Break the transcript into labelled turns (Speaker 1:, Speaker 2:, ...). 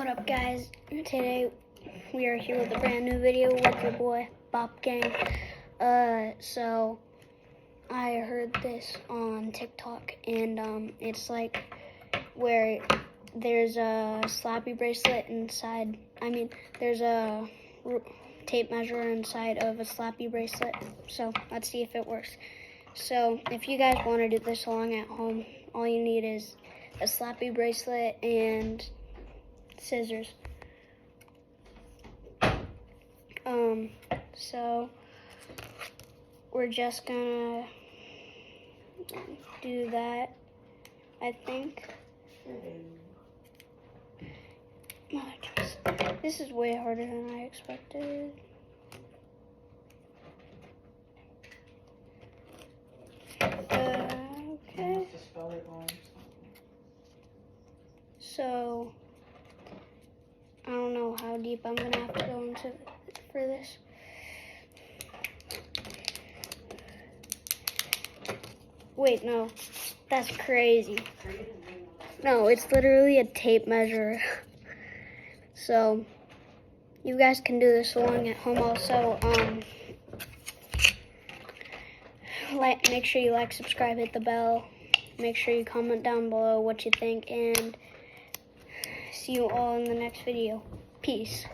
Speaker 1: What up, guys? Today we are here with a brand new video with your boy Bop Gang. So I heard this on TikTok, and it's like where there's a slappy bracelet inside. There's a tape measure inside of a slappy bracelet. So let's see if it works. So if you guys want to do this along at home, all you need is a slappy bracelet and scissors. So we're just gonna do that, I think. This is way harder than I expected. Okay. So I don't know how deep I'm gonna have to go into for this. Wait, no, that's crazy. No, it's literally a tape measure. So you guys can do this along at home also. Make sure you like, subscribe, hit the bell. Make sure you comment down below what you think, and see you all in the next video. Peace.